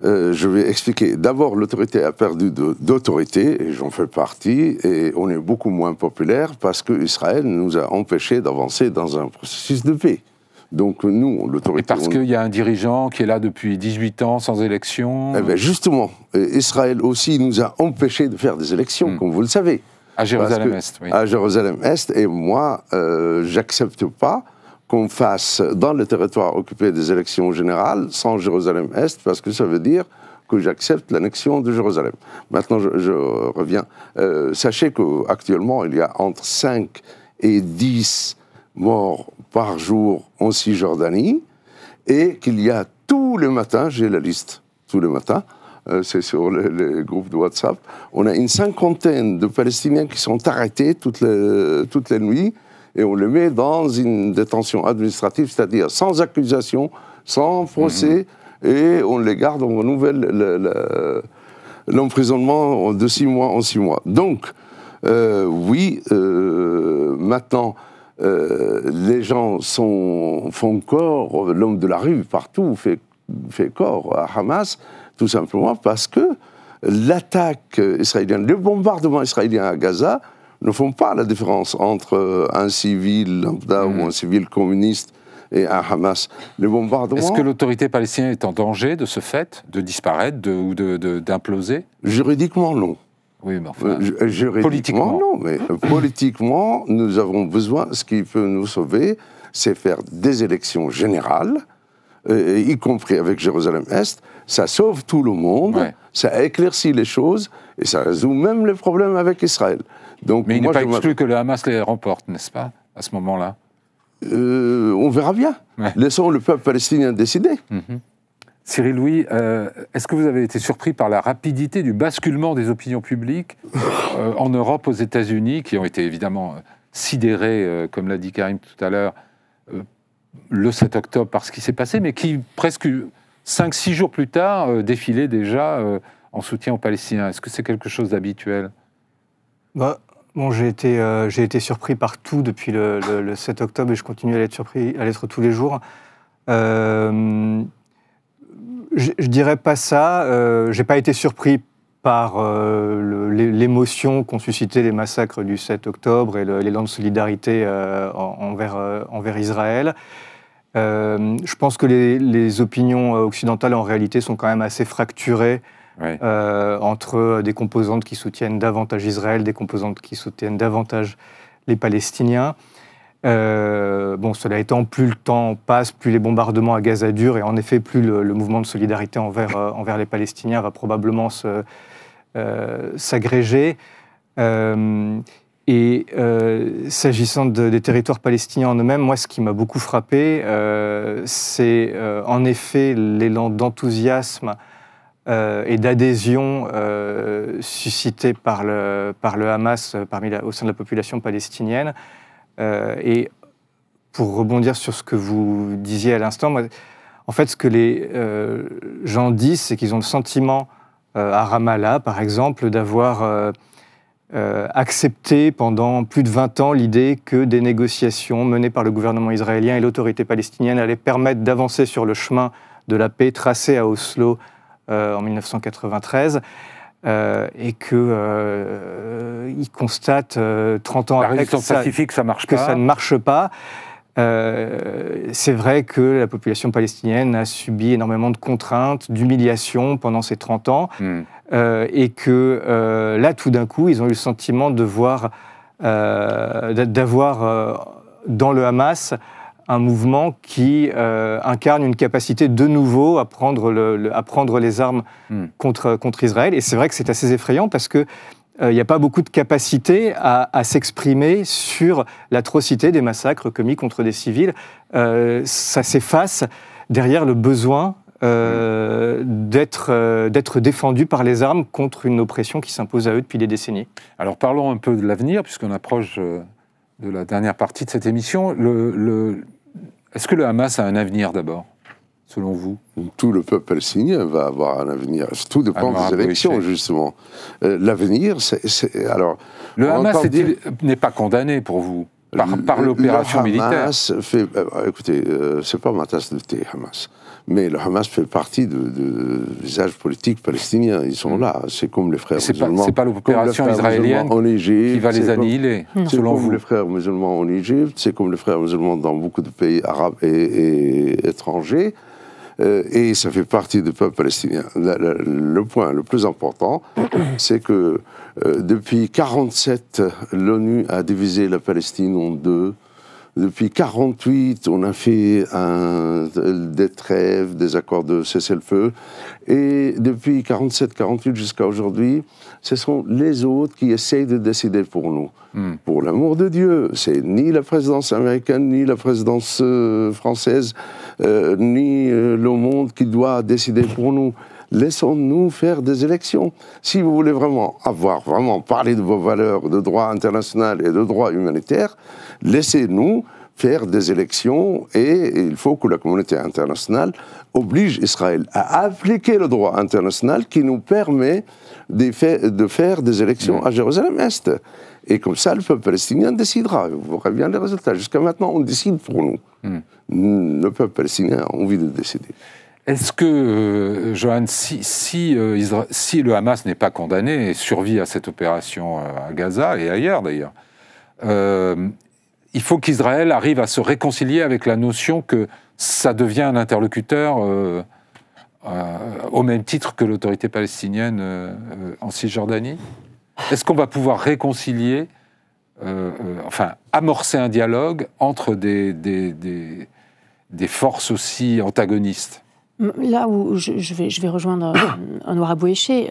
je vais expliquer. D'abord, l'autorité a perdu d'autorité, et j'en fais partie, et on est beaucoup moins populaire parce qu'Israël nous a empêchés d'avancer dans un processus de paix. Donc nous, l'autorité... Et parce qu'il y a un dirigeant qui est là depuis 18 ans, sans élection? Eh bien justement, Israël aussi nous a empêchés de faire des élections, comme vous le savez. À Jérusalem-Est, oui. À Jérusalem-Est, et moi, j'accepte pas qu'on fasse dans le territoire occupé des élections générales sans Jérusalem-Est, parce que ça veut dire que j'accepte l'annexion de Jérusalem. Maintenant, je reviens. Sachez qu'actuellement, il y a entre 5 et 10 morts par jour en Cisjordanie, et qu'il y a tous les matins, j'ai la liste, tous les matins, c'est sur les groupes de WhatsApp, on a une cinquantaine de Palestiniens qui sont arrêtés toutes les nuits, et on les met dans une détention administrative, c'est-à-dire sans accusation, sans procès, et on les garde, on renouvelle l'emprisonnement de 6 mois en 6 mois. Donc, maintenant, les gens font corps, l'homme de la rue, partout, fait corps à Hamas, tout simplement parce que l'attaque israélienne, les bombardements israéliens à Gaza, ne font pas la différence entre un civil lambda ou un civil communiste et un Hamas. Les bombardements... Est-ce que l'autorité palestinienne est en danger de ce fait, de disparaître ou d'imploser? Juridiquement, non. Oui, mais enfin... Politiquement, non. Mais politiquement, nous avons besoin... Ce qui peut nous sauver, c'est faire des élections générales, y compris avec Jérusalem-Est. Ça sauve tout le monde, ça éclaircit les choses, et ça résout même les problèmes avec Israël. Donc, mais il n'est pas exclu que le Hamas les remporte, n'est-ce pas, à ce moment-là? On verra bien. Laissons le peuple palestinien décider. Cyril Louis, est-ce que vous avez été surpris par la rapidité du basculement des opinions publiques en Europe, aux États-Unis, qui ont été évidemment sidérés, comme l'a dit Karim tout à l'heure, le 7 octobre par ce qui s'est passé, mais qui, presque 5-6 jours plus tard, défilaient déjà en soutien aux Palestiniens? Est-ce que c'est quelque chose d'habituel? J'ai été surpris par tout depuis le 7 octobre et je continue à l'être tous les jours. Je dirais pas ça. J'ai pas été surpris par l'émotion qu'ont suscité les massacres du 7 octobre et l'élan de solidarité envers Israël. Je pense que les opinions occidentales, en réalité, sont quand même assez fracturées entre des composantes qui soutiennent davantage Israël, des composantes qui soutiennent davantage les Palestiniens. Cela étant, plus le temps passe, plus les bombardements à Gaza durent, et en effet, plus le mouvement de solidarité envers les Palestiniens va probablement s'agréger. S'agissant des territoires palestiniens en eux-mêmes, moi, ce qui m'a beaucoup frappé, c'est en effet l'élan d'enthousiasme et d'adhésion suscité par le Hamas au sein de la population palestinienne. Et pour rebondir sur ce que vous disiez à l'instant, en fait, ce que les gens disent, c'est qu'ils ont le sentiment, à Ramallah, par exemple, d'avoir accepté pendant plus de 20 ans l'idée que des négociations menées par le gouvernement israélien et l'autorité palestinienne allaient permettre d'avancer sur le chemin de la paix tracé à Oslo en 1993. Et qu'ils constatent 30 ans après que ça ne marche pas. C'est vrai que la population palestinienne a subi énormément de contraintes, d'humiliations pendant ces 30 ans, et que là, tout d'un coup, ils ont eu le sentiment d'avoir dans le Hamas un mouvement qui incarne une capacité de nouveau à prendre les armes contre Israël. Et c'est vrai que c'est assez effrayant parce qu'il n'y a pas beaucoup de capacité à s'exprimer sur l'atrocité des massacres commis contre des civils. Ça s'efface derrière le besoin d'être défendu par les armes contre une oppression qui s'impose à eux depuis des décennies. Alors parlons un peu de l'avenir, puisqu'on approche de la dernière partie de cette émission. Est-ce que le Hamas a un avenir d'abord, selon vous? Tout le peuple palestinien va avoir un avenir. Tout dépend des élections, justement. L'avenir, alors... Le Hamas n'est pas condamné pour vous par l'opération militaire. Écoutez, c'est pas ma tasse de thé, Hamas. Mais le Hamas fait partie du visage politique palestinien. Ils sont là. C'est comme les frères musulmans. C'est pas l'opération israélienne qui va les annihiler, selon vous. C'est comme les frères musulmans en Égypte. C'est comme les frères musulmans dans beaucoup de pays arabes et étrangers. Et ça fait partie du peuple palestinien. Le point le plus important, c'est que depuis 1947, l'ONU a divisé la Palestine en deux. Depuis 1948, on a fait des trêves, des accords de cessez-le-feu. Et depuis 1947-1948 jusqu'à aujourd'hui, ce sont les autres qui essayent de décider pour nous. Pour l'amour de Dieu, c'est ni la présidence américaine, ni la présidence française, ni le monde qui doit décider pour nous. Laissons-nous faire des élections. Si vous voulez vraiment parler de vos valeurs de droit international et de droit humanitaire, laissez-nous faire des élections et il faut que la communauté internationale oblige Israël à appliquer le droit international qui nous permet de faire des élections à Jérusalem-Est. Et comme ça, le peuple palestinien décidera. Vous verrez bien les résultats. Jusqu'à maintenant, on décide pour nous. Le peuple palestinien a envie de décider. Est-ce que, Johan, si le Hamas n'est pas condamné et survit à cette opération à Gaza et ailleurs d'ailleurs, il faut qu'Israël arrive à se réconcilier avec la notion que ça devient un interlocuteur au même titre que l'autorité palestinienne en Cisjordanie. Est-ce qu'on va pouvoir réconcilier, amorcer un dialogue entre des forces aussi antagonistes? Là où je vais rejoindre Anouar Abouéché,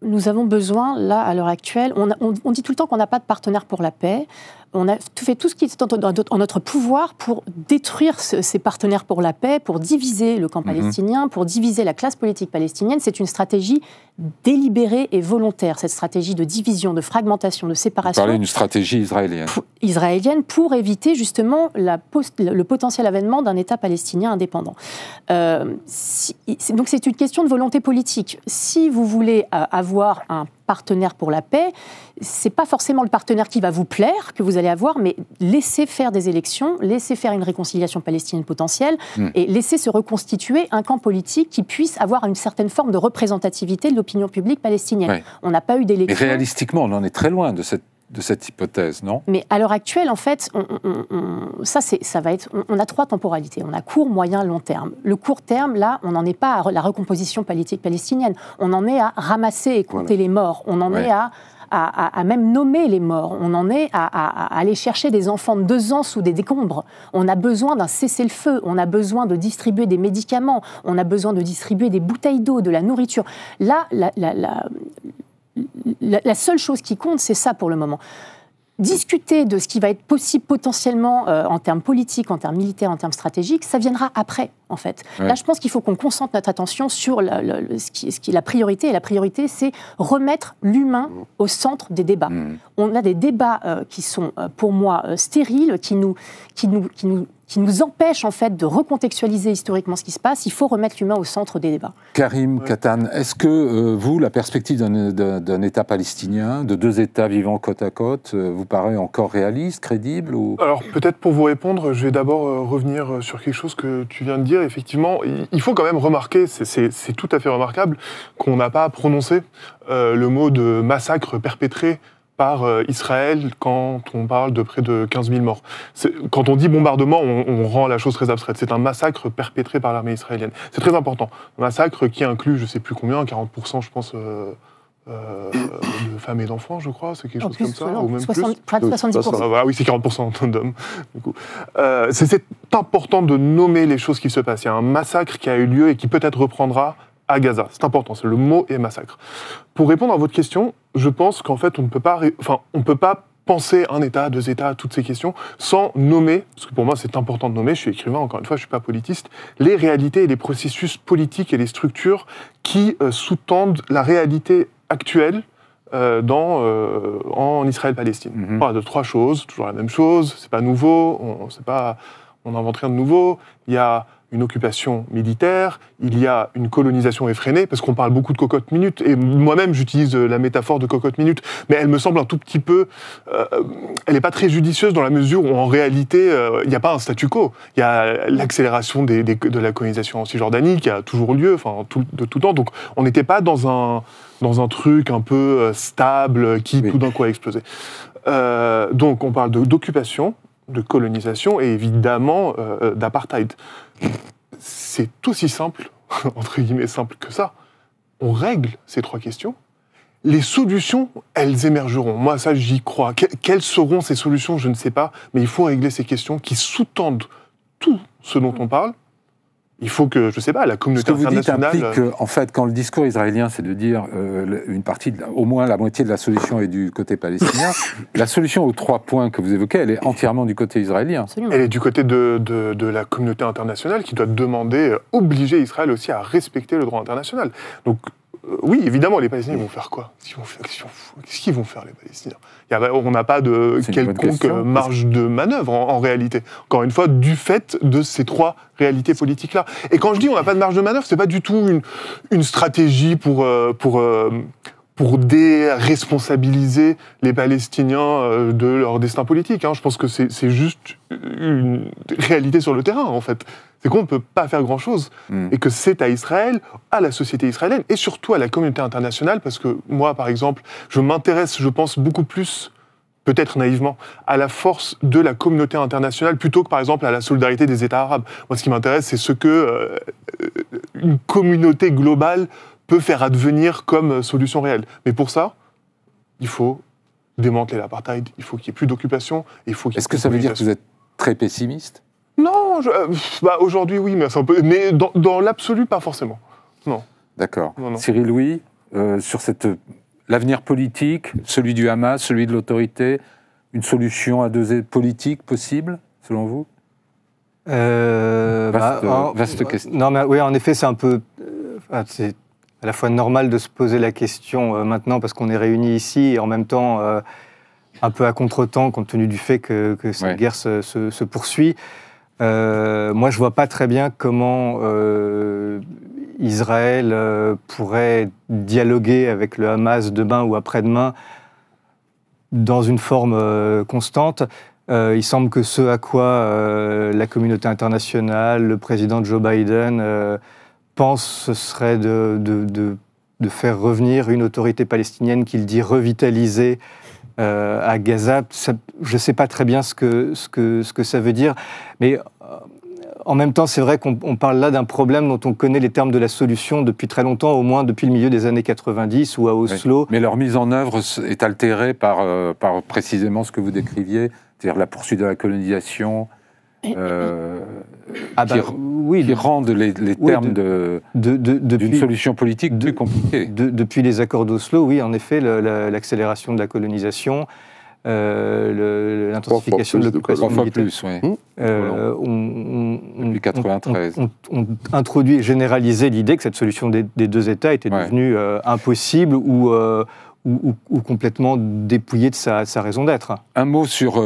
nous avons besoin, là, à l'heure actuelle, on dit tout le temps qu'on n'a pas de partenaire pour la paix. On a fait tout ce qui est en notre pouvoir pour détruire ces partenaires pour la paix, pour diviser le camp palestinien, pour diviser la classe politique palestinienne. C'est une stratégie délibérée et volontaire, cette stratégie de division, de fragmentation, de séparation. Vous parlez d'une stratégie israélienne. Pour éviter justement le potentiel avènement d'un État palestinien indépendant. Donc c'est une question de volonté politique. Si vous voulez avoir un partenaire pour la paix, c'est pas forcément le partenaire qui va vous plaire, que vous allez avoir, mais laissez faire des élections, laissez faire une réconciliation palestinienne potentielle et laissez se reconstituer un camp politique qui puisse avoir une certaine forme de représentativité de l'opinion publique palestinienne. Ouais. On n'a pas eu d'élection. Mais réalistiquement, on en est très loin de cette hypothèse, non ? Mais à l'heure actuelle, en fait, on a 3 temporalités. On a court, moyen, long terme. Le court terme, là, on n'en est pas à la recomposition politique palestinienne. On en est à ramasser et compter les morts. On en est à même nommer les morts. On en est à aller chercher des enfants de 2 ans sous des décombres. On a besoin d'un cessez-le-feu. On a besoin de distribuer des médicaments. On a besoin de distribuer des bouteilles d'eau, de la nourriture. Là, la seule chose qui compte, c'est ça pour le moment. Discuter de ce qui va être possible potentiellement en termes politiques, en termes militaires, en termes stratégiques, ça viendra après, en fait. Ouais. Là, je pense qu'il faut qu'on concentre notre attention sur ce qui est la priorité. Et la priorité, c'est remettre l'humain au centre des débats. On a des débats qui sont, pour moi, stériles, qui nous empêchent, en fait, de recontextualiser historiquement ce qui se passe. Il faut remettre l'humain au centre des débats. Karim Katan, est-ce que vous, la perspective d'un État palestinien, de 2 États vivant côte à côte, vous paraît encore réaliste, crédible ou... Alors, peut-être pour vous répondre, je vais d'abord revenir sur quelque chose que tu viens de dire. Effectivement, il faut quand même remarquer, c'est tout à fait remarquable, qu'on n'a pas prononcé le mot de massacre perpétré par Israël quand on parle de près de 15 000 morts. Quand on dit bombardement, on rend la chose très abstraite. C'est un massacre perpétré par l'armée israélienne. C'est très important. Un massacre qui inclut, je ne sais plus combien, 40% je pense, de femmes et d'enfants, je crois. C'est quelque chose comme ça, ou même plus. Près de 70%. Ah oui, c'est 40% d'hommes. Du coup. C'est important de nommer les choses qui se passent. Il y a un massacre qui a eu lieu et qui peut-être reprendra à Gaza. C'est important, c'est le mot et massacre. Pour répondre à votre question, je pense qu'en fait, on ne peut pas penser un État, 2 États, toutes ces questions, sans nommer, parce que pour moi c'est important de nommer, je suis écrivain, encore une fois, je ne suis pas politiste, les réalités et les processus politiques et les structures qui sous-tendent la réalité actuelle en Israël-Palestine. On parle de 3 choses, toujours la même chose, c'est pas nouveau, on n'invente rien de nouveau, il y a une occupation militaire, il y a une colonisation effrénée, parce qu'on parle beaucoup de cocotte-minute, et moi-même j'utilise la métaphore de cocotte-minute, mais elle me semble un tout petit peu... elle n'est pas très judicieuse dans la mesure où en réalité, il n'y a pas un statu quo. Il y a l'accélération de la colonisation en Cisjordanie qui a toujours lieu, de tout temps, donc on n'était pas dans un truc un peu stable qui tout d'un coup a explosé. Donc on parle d'occupation, de colonisation et évidemment d'apartheid. C'est aussi simple, entre guillemets simple que ça. On règle ces 3 questions. Les solutions, elles émergeront. Moi, ça, j'y crois. Quelles seront ces solutions ? Je ne sais pas. Mais il faut régler ces questions qui sous-tendent tout ce dont on parle. Il faut que, je ne sais pas, la communauté internationale... Ce que vous dites implique qu'en fait, quand le discours israélien, c'est de dire une partie, au moins la moitié de la solution est du côté palestinien, la solution aux 3 points que vous évoquez, elle est entièrement du côté israélien. Absolument. Elle est du côté de la communauté internationale qui doit demander, obliger Israël aussi à respecter le droit international. Donc, oui, évidemment, les Palestiniens vont faire quoi ? Qu'est-ce qu'ils vont faire, les Palestiniens ? On n'a pas de quelconque marge de manœuvre, en réalité. Encore une fois, du fait de ces 3 réalités politiques-là. Et quand je dis on n'a pas de marge de manœuvre, c'est pas du tout une stratégie pour déresponsabiliser les Palestiniens de leur destin politique. Je pense que c'est juste une réalité sur le terrain, en fait. C'est qu'on ne peut pas faire grand-chose, et que c'est à Israël, à la société israélienne, et surtout à la communauté internationale, parce que moi, par exemple, je m'intéresse, je pense, beaucoup plus, peut-être naïvement, à la force de la communauté internationale, plutôt que, par exemple, à la solidarité des États arabes. Moi, ce qui m'intéresse, c'est ce que une communauté globale peut faire advenir comme solution réelle. Mais pour ça, il faut démanteler l'apartheid, il faut qu'il n'y ait plus d'occupation, il faut qu'il y ait... Est-ce que ça veut dire que vous êtes très pessimiste ? Non, aujourd'hui oui, mais dans l'absolu pas forcément. Non. D'accord. Non. Cyril Louis, sur l'avenir politique, celui du Hamas, celui de l'autorité, une solution à 2 politiques possible, selon vous ? Vaste question. Non, mais oui, en effet, c'est un peu... c'est à la fois normal de se poser la question maintenant parce qu'on est réunis ici et en même temps un peu à contre-temps compte tenu du fait que cette guerre se poursuit. Moi, je vois pas très bien comment Israël pourrait dialoguer avec le Hamas demain ou après-demain dans une forme constante. Il semble que ce à quoi la communauté internationale, le président Joe Biden pense, ce serait de faire revenir une autorité palestinienne qu'il dit revitalisée à Gaza. Je ne sais pas très bien ce que ça veut dire, mais en même temps, c'est vrai qu'on parle là d'un problème dont on connaît les termes de la solution depuis très longtemps, au moins depuis le milieu des années 90 ou à Oslo. Oui. Mais leur mise en œuvre est altérée par précisément ce que vous décriviez, c'est-à-dire la poursuite de la colonisation, qui rendent les termes d'une solution politique plus compliqués. Depuis les accords d'Oslo, oui, en effet, l'accélération de la colonisation, l'intensification de l'occupation militaire. Plus, oui. Depuis 93. On introduit et généralisé l'idée que cette solution des deux États était devenue impossible ou complètement dépouillée de sa raison d'être. Un mot sur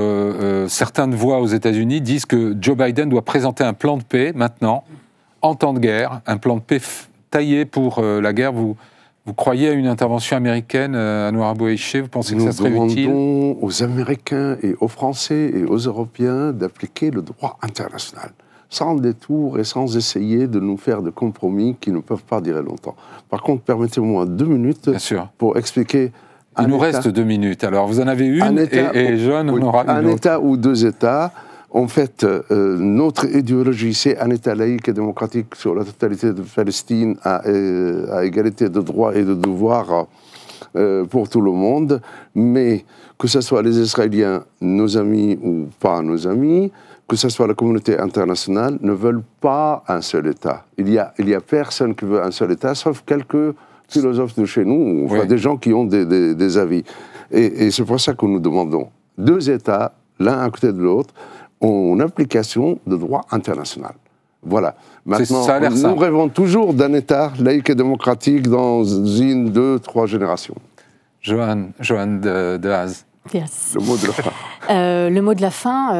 certaines voix aux États-Unis disent que Joe Biden doit présenter un plan de paix maintenant, en temps de guerre, un plan de paix taillé pour la guerre. Vous croyez à une intervention américaine à Noirabouéché? Vous pensez que ça serait utile? Nous demandons aux Américains et aux Français et aux Européens d'appliquer le droit international, sans détour et sans essayer de nous faire de compromis qui ne peuvent pas durer longtemps. Par contre, permettez-moi 2 minutes pour expliquer... Il nous reste 2 minutes. Alors, vous en avez une et John en aura une autre. Un État ou 2 États. En fait, notre idéologie, c'est un État laïque et démocratique sur la totalité de Palestine à égalité de droits et de devoirs pour tout le monde. Mais que ce soit les Israéliens, nos amis ou pas nos amis, que ce soit la communauté internationale, ne veulent pas un seul État. Il y a personne qui veut un seul État, sauf quelques philosophes de chez nous, enfin des gens qui ont des avis. Et c'est pour ça que nous demandons 2 États, l'un à côté de l'autre, en application de droit international. Voilà. Maintenant, nous rêvons toujours d'un État laïque et démocratique dans 1, 2, 3 générations. Johan Dehaze. Yes. Le mot de la fin. Le mot de la fin...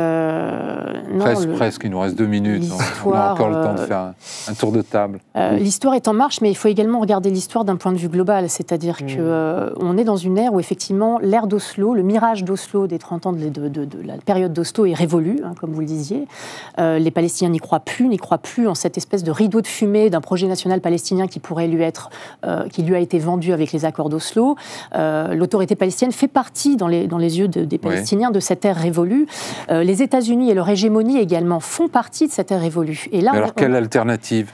Presque, il nous reste 2 minutes. On a encore le temps de faire un tour de table. L'histoire est en marche, mais il faut également regarder l'histoire d'un point de vue global. C'est-à-dire qu'on est dans une ère où, effectivement, l'ère d'Oslo, le mirage d'Oslo des 30 ans de la période d'Oslo est révolu, comme vous le disiez. Les Palestiniens n'y croient plus en cette espèce de rideau de fumée d'un projet national palestinien qui lui a été vendu avec les accords d'Oslo. L'autorité palestinienne fait partie dans les yeux des Palestiniens de cette ère révolue. Les États-Unis et leur hégémonie également font partie de cette ère révolue. Et là, mais alors, quelle alternative?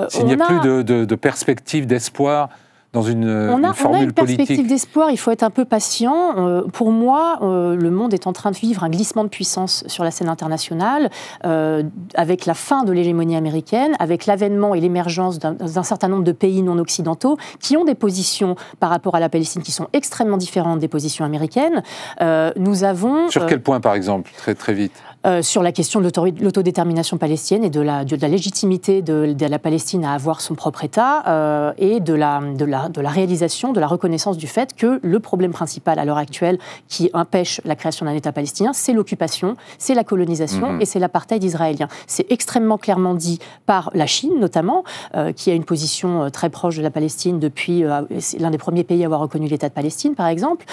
S'il n'y a plus de perspective, d'espoir dans une formule politique. On a une perspective d'espoir, il faut être un peu patient. Pour moi, le monde est en train de vivre un glissement de puissance sur la scène internationale, avec la fin de l'hégémonie américaine, avec l'avènement et l'émergence d'un certain nombre de pays non occidentaux qui ont des positions par rapport à la Palestine qui sont extrêmement différentes des positions américaines. Nous avons... Sur quel point, par exemple, très, très vite? Sur la question de l'autodétermination palestinienne et de la légitimité de la Palestine à avoir son propre État et de la réalisation, de la reconnaissance du fait que le problème principal à l'heure actuelle qui empêche la création d'un État palestinien, c'est l'occupation, c'est la colonisation et c'est l'apartheid israélien. C'est extrêmement clairement dit par la Chine, notamment, qui a une position très proche de la Palestine depuis l'un des premiers pays à avoir reconnu l'État de Palestine, par exemple.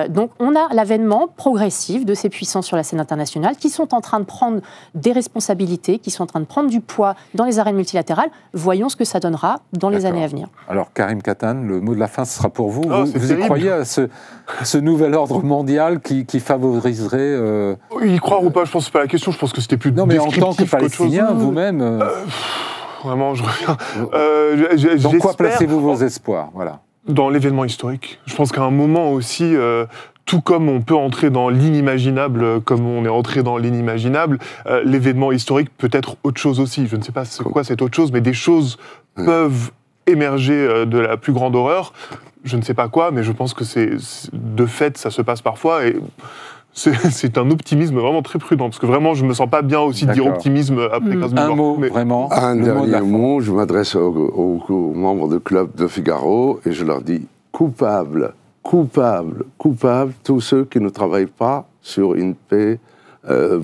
Donc on a l'avènement progressif de ces puissances sur la scène internationale qui sont en train de prendre des responsabilités, qui sont en train de prendre du poids dans les arènes multilatérales. Voyons ce que ça donnera dans les années à venir. Alors, Karim Katan, le mot de la fin, ce sera pour vous. Vous y croyez à ce nouvel ordre mondial qui favoriserait... Y croire ou pas, je pense que c'est pas la question. Je pense que c'était plus descriptif. Non, mais en tant que Palestinien, vous-même... Vraiment, je reviens. Dans quoi placez-vous vos espoirs? Voilà. Dans l'événement historique. Je pense qu'à un moment aussi... tout comme on peut entrer dans l'inimaginable, comme on est entré dans l'inimaginable, l'événement historique peut être autre chose aussi. Je ne sais pas c'est quoi cette autre chose, mais des choses peuvent émerger de la plus grande horreur. Je ne sais pas quoi, mais je pense que de fait, ça se passe parfois. Et c'est un optimisme vraiment très prudent, parce que vraiment, je ne me sens pas bien aussi de dire optimisme après 15 minutes. Un mot, vraiment. Un dernier mot, je m'adresse aux membres du Club de Figaro, et je leur dis coupable, tous ceux qui ne travaillent pas sur une paix,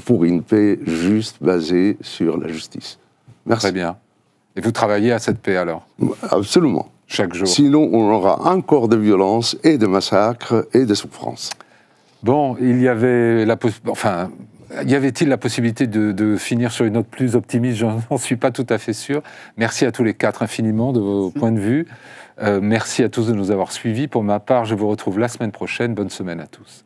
pour une paix juste basée sur la justice. Merci. Très bien. Et vous travaillez à cette paix alors? Absolument. Chaque jour. Sinon, on aura encore de violences et de massacres et de souffrances. Bon, y avait-il la possibilité de finir sur une note plus optimiste? Je n'en suis pas tout à fait sûr. Merci à tous les quatre infiniment de vos points de vue. Merci à tous de nous avoir suivis. Pour ma part, je vous retrouve la semaine prochaine. Bonne semaine à tous.